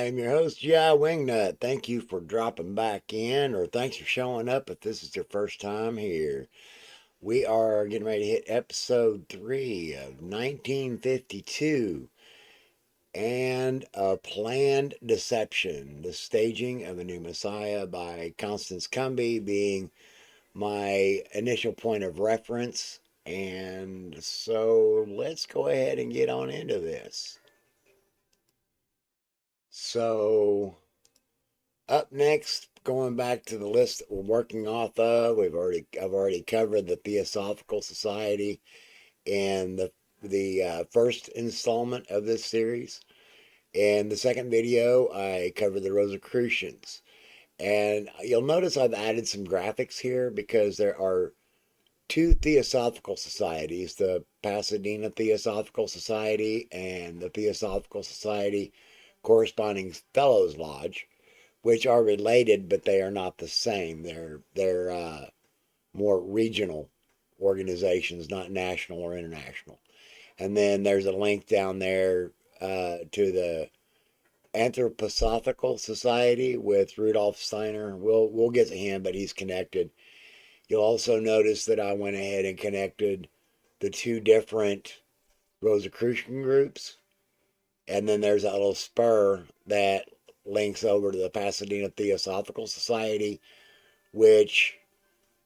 I'm your host, G.I. Wingnut. Thank you for dropping back in, or thanks for showing up if this is your first time here. We are getting ready to hit episode 3 of 1952 and A Planned Deception, the staging of a new Messiah by Constance Cumby being my initial point of reference. And so let's go ahead and get on into this. So, up next, going back to the list that we're working off of, I've already covered the Theosophical Society in the first installment of this series. In the second video, I covered the Rosicrucians, and you'll notice I've added some graphics here because there are two Theosophical societies: the Pasadena Theosophical Society and the Theosophical Society corresponding Fellows Lodge, which are related, but they are not the same. They're more regional organizations, not national or international. And then there's a link down there to the Anthroposophical Society with Rudolf Steiner. We'll get to him, but he's connected. You'll also notice that I went ahead and connected the two different Rosicrucian groups, and then there's a little spur that links over to the Pasadena Theosophical Society, which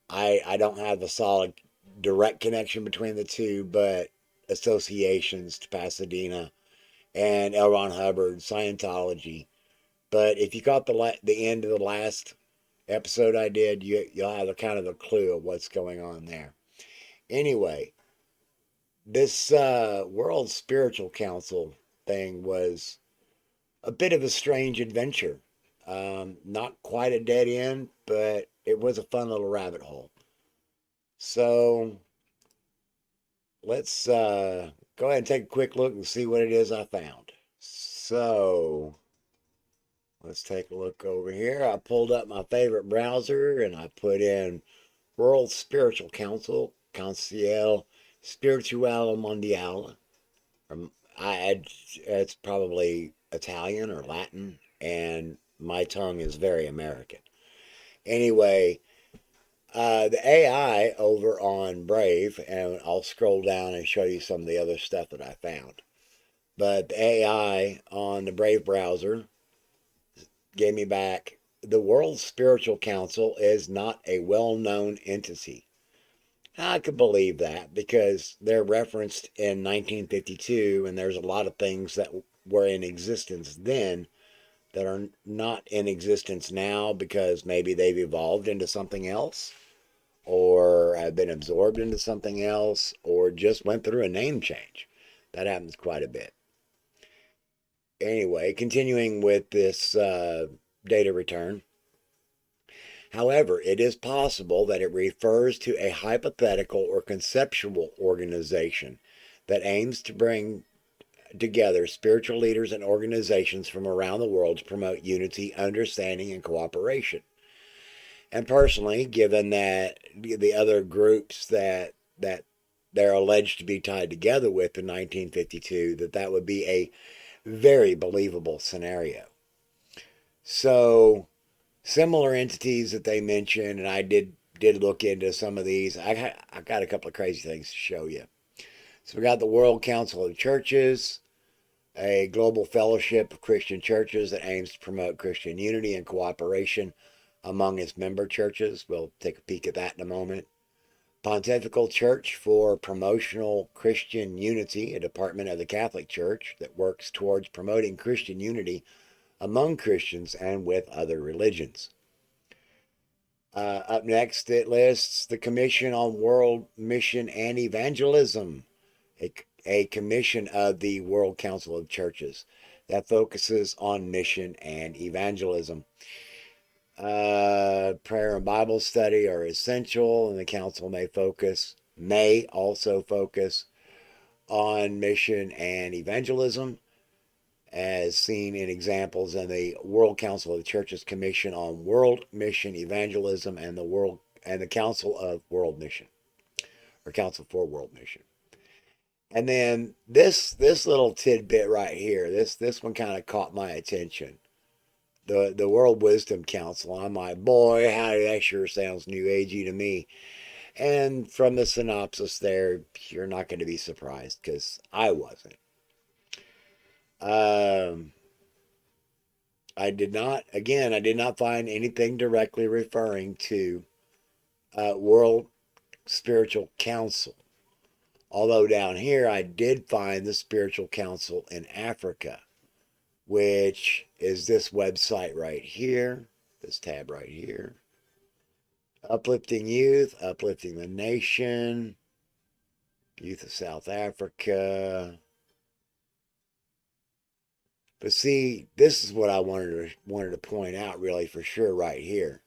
I don't have a solid direct connection between the two, but associations to Pasadena and L. Ron Hubbard, Scientology. But if you caught the end of the last episode I did, you'll have a kind of a clue of what's going on there. Anyway, this World Spiritual Council thing was a bit of a strange adventure. Not quite a dead end, but it was a fun little rabbit hole. So let's go ahead and take a quick look and see what it is I found. So let's take a look over here. I pulled up my favorite browser and I put in World Spiritual Council, Conseil Spirituel Mondiale. It's probably Italian or Latin, and my tongue is very American. Anyway, the AI over on Brave, and I'll scroll down and show you some of the other stuff that I found. But the AI on the Brave browser gave me back the World Spiritual Council is not a well known entity. I could believe that because they're referenced in 1952, and there's a lot of things that were in existence then that are not in existence now because maybe they've evolved into something else or have been absorbed into something else or just went through a name change. That happens quite a bit. Anyway, continuing with this data return. However, it is possible that it refers to a hypothetical or conceptual organization that aims to bring together spiritual leaders and organizations from around the world to promote unity, understanding, and cooperation. And personally, given that the other groups that they're alleged to be tied together with in 1952, that would be a very believable scenario. So, similar entities that they mentioned, and I did look into some of these. I got a couple of crazy things to show you. So we got the World Council of Churches, a global fellowship of Christian churches that aims to promote Christian unity and cooperation among its member churches. We'll take a peek at that in a moment. Pontifical Church for Promotional Christian Unity, a department of the Catholic Church that works towards promoting Christian unity among Christians and with other religions. Up next, it lists the Commission on World Mission and Evangelism, a commission of the World Council of Churches that focuses on mission and evangelism. Prayer and Bible study are essential, and the council may also focus on mission and evangelism, as seen in examples in the World Council of the Churches Commission on World Mission Evangelism and the Council of World Mission, or Council for World Mission. And then this little tidbit right here, this one kind of caught my attention. the World Wisdom Council. I'm like, boy, how that sure sounds new agey to me. And from the synopsis there, you're not going to be surprised because I wasn't. Um, I did not find anything directly referring to World Spiritual Council. Although down here, I did find the Spiritual Council in Africa, which is this website right here, this tab right here. Uplifting Youth, Uplifting the Nation, Youth of South Africa. But see, this is what I wanted to point out really for sure right here.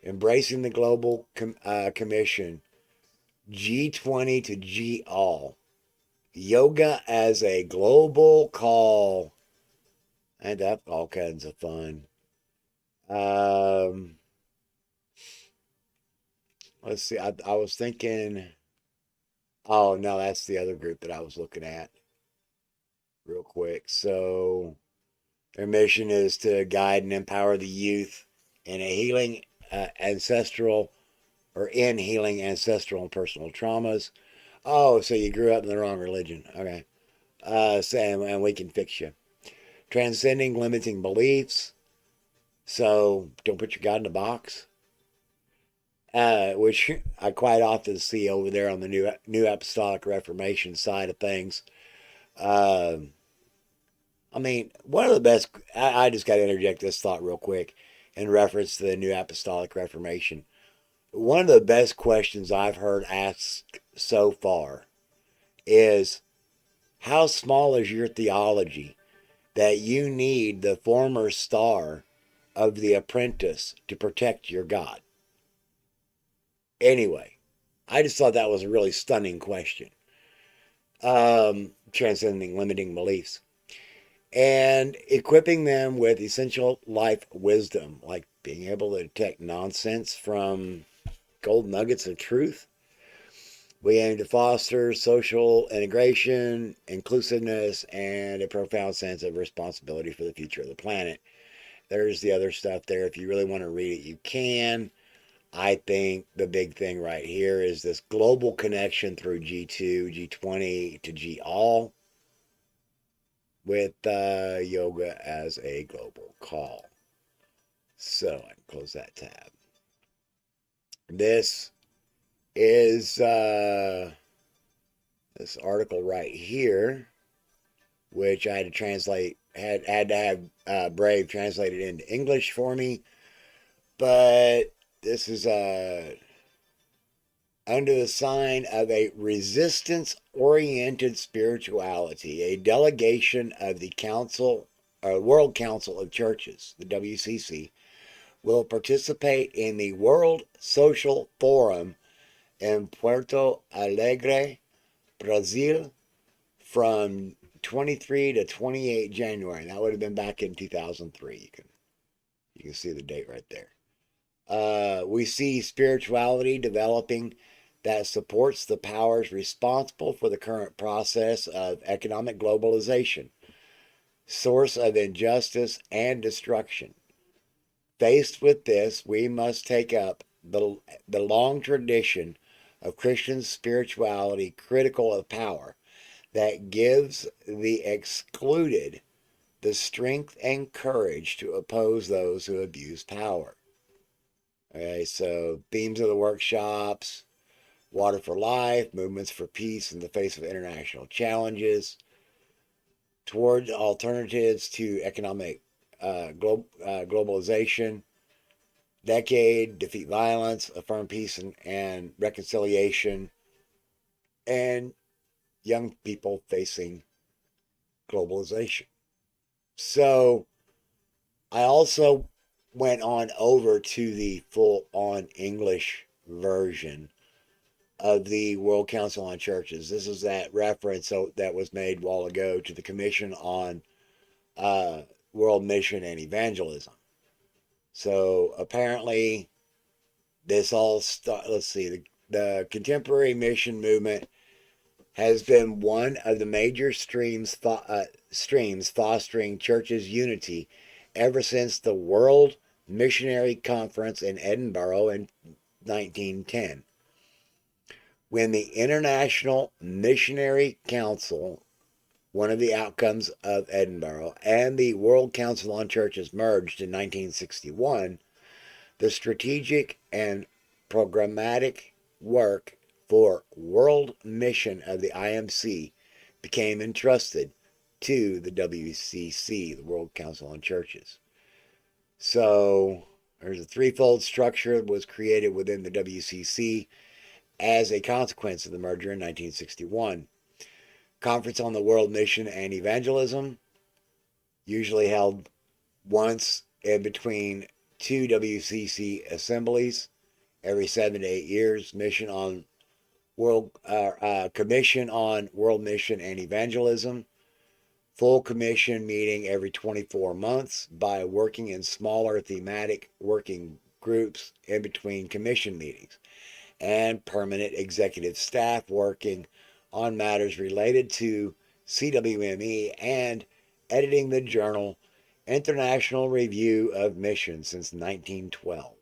Embracing the Global Commission, G20 to G All. Yoga as a global call. And that's all kinds of fun. Um, let's see. I was thinking. Oh no, that's the other group that I was looking at real quick. So their mission is to guide and empower the youth in a healing ancestral or in healing ancestral and personal traumas. Oh, so you grew up in the wrong religion. Okay. And we can fix you. Transcending limiting beliefs. So don't put your God in a box. Which I quite often see over there on the New Apostolic Reformation side of things. I mean, one of the best. I just got to interject this thought real quick in reference to the New Apostolic Reformation. One of the best questions I've heard asked so far is, how small is your theology that you need the former star of The Apprentice to protect your God? Anyway, I just thought that was a really stunning question. Transcending limiting beliefs and equipping them with essential life wisdom, like being able to detect nonsense from gold nuggets of truth. We aim to foster social integration, inclusiveness, and a profound sense of responsibility for the future of the planet. There's the other stuff there. If you really want to read it, you can. I think the big thing right here is this global connection through G2, G20 to G All with yoga as a global call. So I can close that tab. This is this article right here, which I had to translate, had to have Brave translate it into English for me. But this is under the sign of a resistance-oriented spirituality, a delegation of the World Council of Churches, the WCC, will participate in the World Social Forum in Porto Alegre, Brazil, from 23 to 28 January. That would have been back in 2003. You can see the date right there. We see spirituality developing that supports the powers responsible for the current process of economic globalization, source of injustice and destruction. Faced with this, we must take up the long tradition of Christian spirituality critical of power that gives the excluded the strength and courage to oppose those who abuse power. Okay, so themes of the workshops: Water for Life, Movements for Peace in the Face of International Challenges, Toward Alternatives to Economic Globalization, Decade, Defeat Violence, Affirm Peace and Reconciliation, and Young People Facing Globalization. So I also went on over to the full on English version of the World Council on Churches. This is that reference that was made a while ago to the Commission on World Mission and Evangelism. So apparently, this all let's see, the contemporary mission movement has been one of the major streams fostering churches' unity ever since the World Missionary Conference in Edinburgh in 1910, when the International Missionary Council, one of the outcomes of Edinburgh, and the World Council on Churches merged in 1961, the strategic and programmatic work for world mission of the IMC became entrusted to the WCC, the World Council on Churches. So there's a threefold structure that was created within the WCC as a consequence of the merger in 1961. Conference on the World Mission and Evangelism, usually held once in between two WCC assemblies every 7 to 8 years. Commission on World Mission and Evangelism, full commission meeting every 24 months by working in smaller thematic working groups in between commission meetings, and permanent executive staff working on matters related to CWME and editing the journal International Review of Mission since 1912.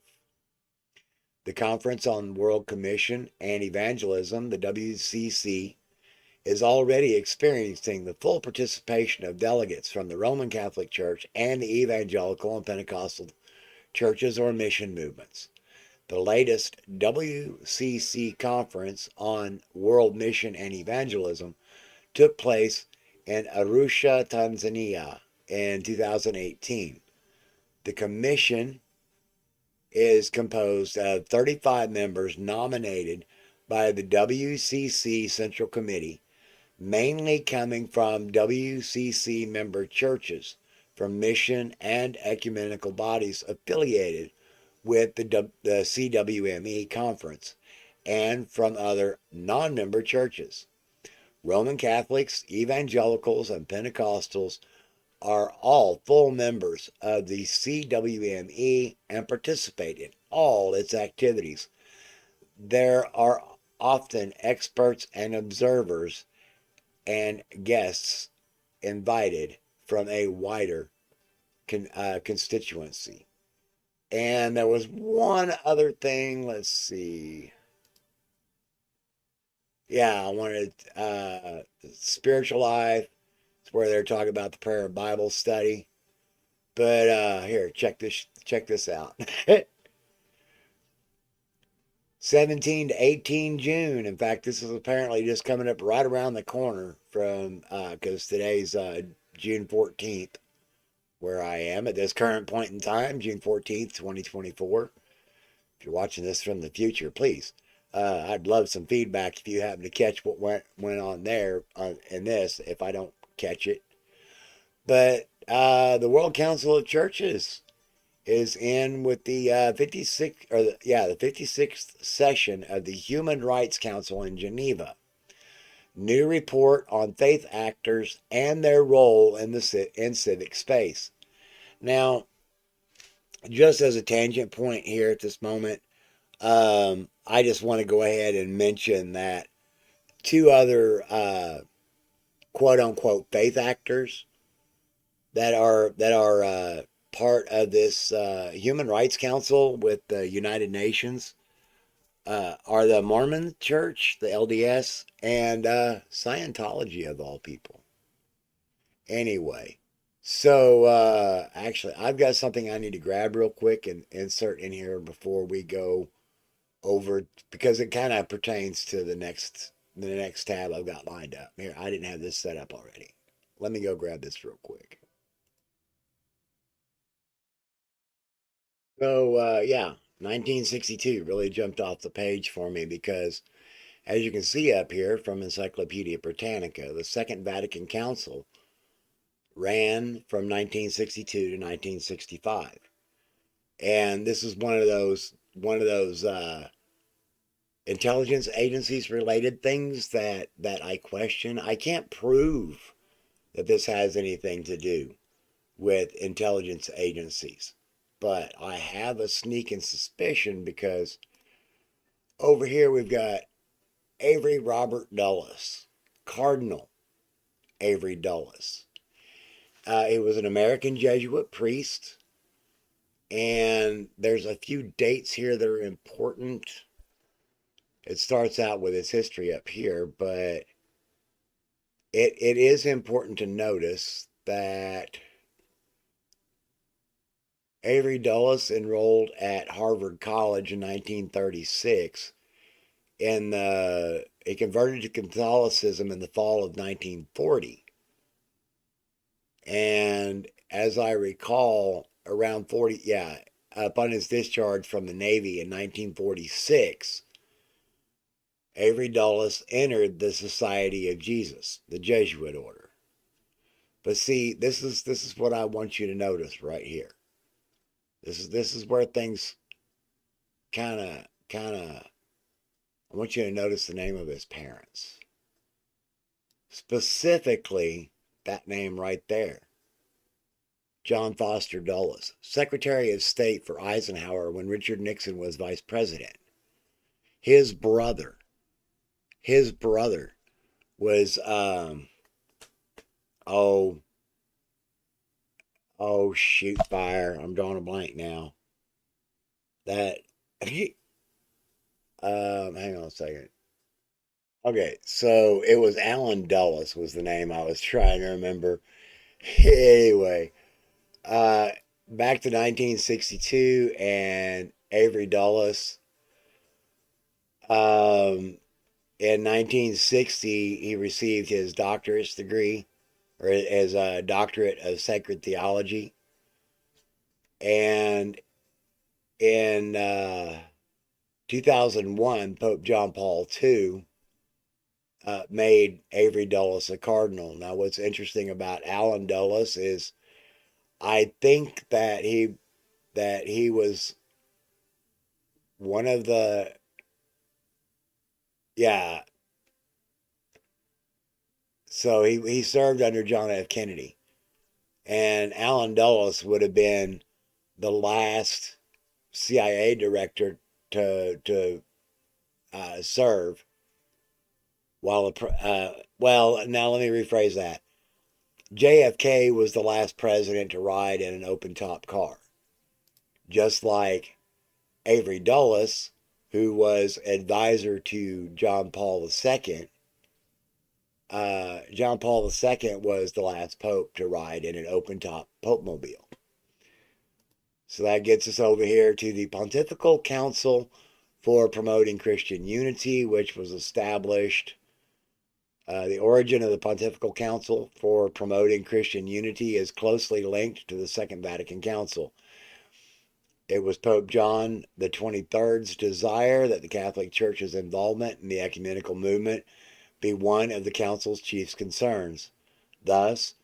The Conference on World Commission and Evangelism, the WCC, is already experiencing the full participation of delegates from the Roman Catholic Church and the evangelical and Pentecostal churches or mission movements. The latest WCC conference on world mission and evangelism took place in Arusha, Tanzania in 2018. The commission is composed of 35 members nominated by the WCC Central Committee, mainly coming from WCC member churches from mission and ecumenical bodies affiliated with the CWME conference and from other non-member churches. Roman Catholics, evangelicals, and Pentecostals are all full members of the CWME and participate in all its activities. There are often experts and observers and guests invited from a wider constituency. And there was one other thing. Let's see. Yeah, I wanted spiritual life. It's where they're talking about the prayer and Bible study. But here, check this out. 17 to 18 June. In fact, this is apparently just coming up right around the corner from because today's June 14th, where I am at this current point in time, June 14th, 2024. If you're watching this from the future, please. I'd love some feedback if you happen to catch what went on there in this, if I don't catch it. But the World Council of Churches is in with the 56th session of the Human Rights Council in Geneva. New report on faith actors and their role in civic space. Now, just as a tangent point here at this moment, I just want to go ahead and mention that two other quote unquote faith actors that are part of this Human Rights Council with the United Nations are the Mormon Church, the LDS, and Scientology of all people. Anyway, so actually, I've got something I need to grab real quick and insert in here before we go over, because it kind of pertains to the next tab I've got lined up. Here, I didn't have this set up already. Let me go grab this real quick. So yeah, 1962 really jumped off the page for me because, as you can see up here from Encyclopedia Britannica, the Second Vatican Council ran from 1962 to 1965, and this is one of those intelligence agencies related things that I question. I can't prove that this has anything to do with intelligence agencies, but I have a sneaking suspicion because over here we've got Avery Robert Dulles, Cardinal Avery Dulles. He was an American Jesuit priest, and there's a few dates here that are important. It starts out with his history up here, but it is important to notice that Avery Dulles enrolled at Harvard College in 1936, and he converted to Catholicism in the fall of 1940. And as I recall, around 40, yeah, upon his discharge from the Navy in 1946, Avery Dulles entered the Society of Jesus, the Jesuit order. But see, this is what I want you to notice right here. This is where things kind of. I want you to notice the name of his parents, specifically that name right there, John Foster Dulles, Secretary of State for Eisenhower when Richard Nixon was Vice President. His brother, his brother was oh oh shoot fire. I'm drawing a blank now. That hang on a second. Okay, so it was Alan Dulles was the name I was trying to remember. Anyway, uh, back to 1962 and Avery Dulles. In 1960, he received his doctorate degree, or as a doctorate of sacred theology. And in 2001, Pope John Paul II made Avery Dulles a cardinal. Now, what's interesting about Alan Dulles is I think that he was one of the, yeah. So he served under John F. Kennedy, and Alan Dulles would have been the last CIA director to serve while well, now let me rephrase that. JFK was the last president to ride in an open top car, just like Avery Dulles, who was advisor to John Paul II. John Paul II was the last pope to ride in an open top Pope mobile. So that gets us over here to the Pontifical Council for Promoting Christian Unity, which was established. The origin of the Pontifical Council for Promoting Christian Unity is closely linked to the Second Vatican Council. It was Pope John the 23rd's desire that the Catholic Church's involvement in the ecumenical movement be one of the Council's chief concerns. Thus,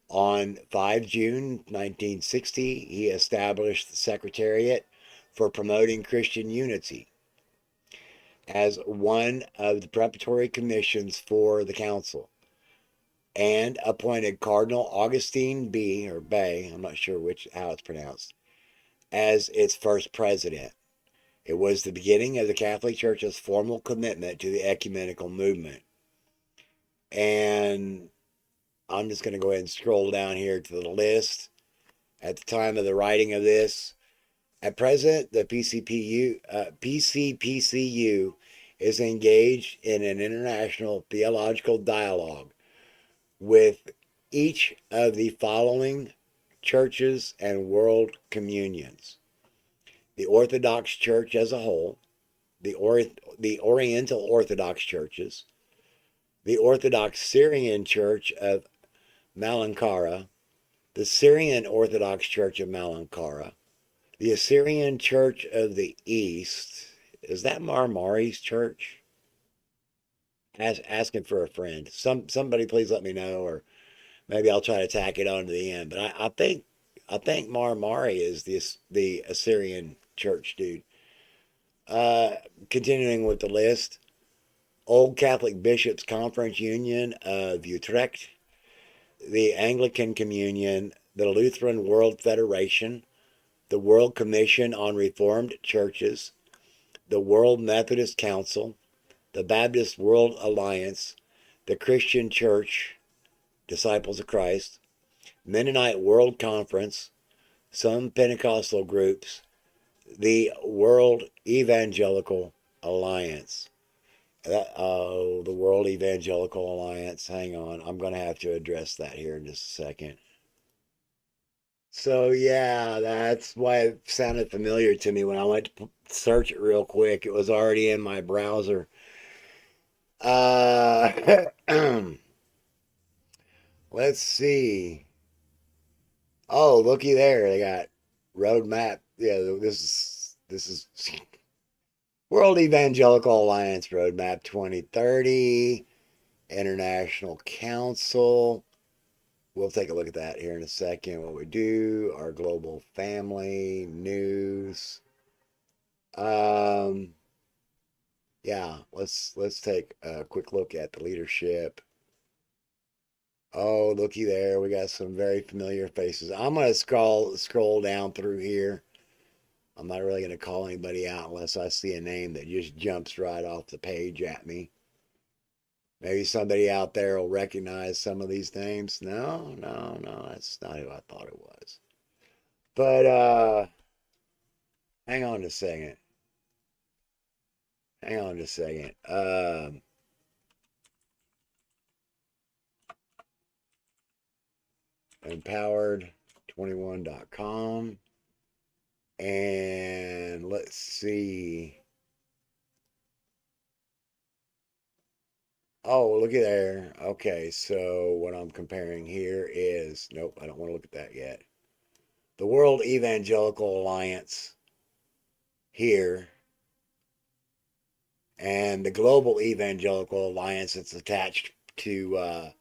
on 5 June 1960, he established the Secretariat for Promoting Christian Unity as one of the preparatory commissions for the council, and appointed Cardinal Augustine B. or Bay, I'm not sure how it's pronounced, as its first president. It was the beginning of the Catholic Church's formal commitment to the ecumenical movement. And I'm just going to go ahead and scroll down here to the list. At the time of the writing of this, at present, the PCPCU is engaged in an international theological dialogue with each of the following churches and world communions: the Orthodox Church as a whole, the Oriental Orthodox churches, the Orthodox Syrian Church of Malankara, the Syrian Orthodox Church of Malankara, the Assyrian Church of the East. Is that Marmari's church? Asking for a friend. Somebody please let me know, or maybe I'll try to tack it on to the end. But I think Marmari is the Assyrian church dude. Uh, Continuing with the list: Old Catholic Bishops' Conference Union of Utrecht, the Anglican Communion, the Lutheran World Federation, the World Commission on Reformed Churches, the World Methodist Council, the Baptist World Alliance, the Christian Church, Disciples of Christ, Mennonite World Conference, some Pentecostal groups, the World Evangelical Alliance. The World Evangelical Alliance. Hang on, I'm going to have to address that here in just a second. So yeah, that's why it sounded familiar to me when I went to search it real quick. It was already in my browser. Uh, let's see. Oh, looky there. They got roadmap. Yeah, this is World Evangelical Alliance Roadmap 2030, International Council. We'll take a look at that here in a second. What we do, our global family, news. Um, yeah, let's take a quick look at the leadership. Oh, looky there. We got some very familiar faces. I'm gonna scroll down through here. I'm not really gonna call anybody out unless I see a name that just jumps right off the page at me. Maybe somebody out there will recognize some of these names. No, no, no, that's not who I thought it was. But hang on a second. Hang on a second. Empowered21.com. And let's see. Oh, look at there. Okay, so what I'm comparing here is nope, I don't want to look at that yet. The World Evangelical Alliance here and the Global Evangelical Alliance that's attached to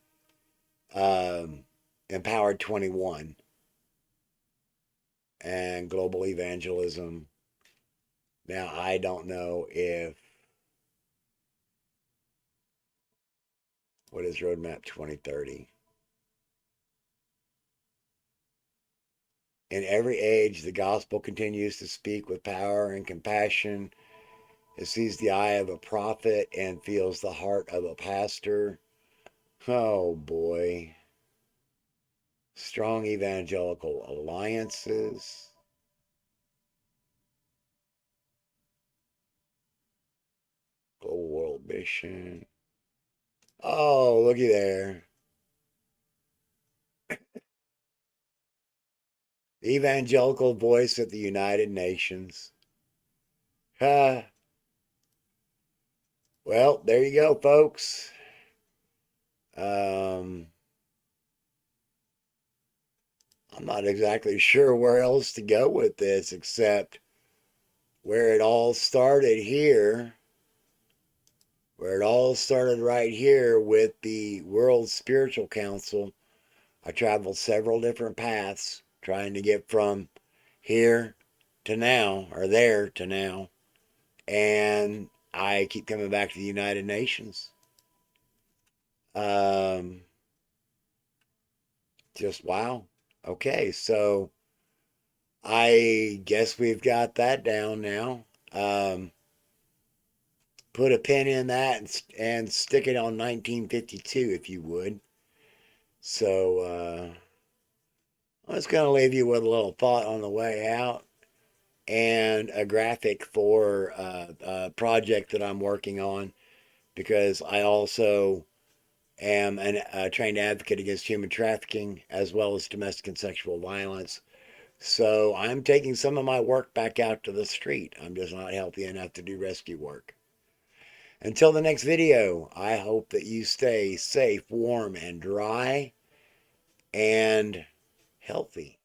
um, Empowered 21 and Global Evangelism. Now, I don't know if what is Roadmap 2030? In every age, the gospel continues to speak with power and compassion. It sees the eye of a prophet and feels the heart of a pastor. Oh boy. Strong evangelical alliances. Global World Mission. Oh, looky there. The evangelical voice at the United Nations. Huh. Well, there you go, folks. Um, I'm not exactly sure where else to go with this except where it all started here. Where it all started right here with the World Spiritual Council. I traveled several different paths trying to get from here to now, or there to now. And I keep coming back to the United Nations. Um, just wow. Okay, so I guess we've got that down now. Put a pin in that and stick it on 1952 if you would. So I'm just going to leave you with a little thought on the way out and a graphic for a project that I'm working on because I also am a trained advocate against human trafficking as well as domestic and sexual violence. So I'm taking some of my work back out to the street. I'm just not healthy enough to do rescue work. Until the next video, I hope that you stay safe, warm, and dry, and healthy.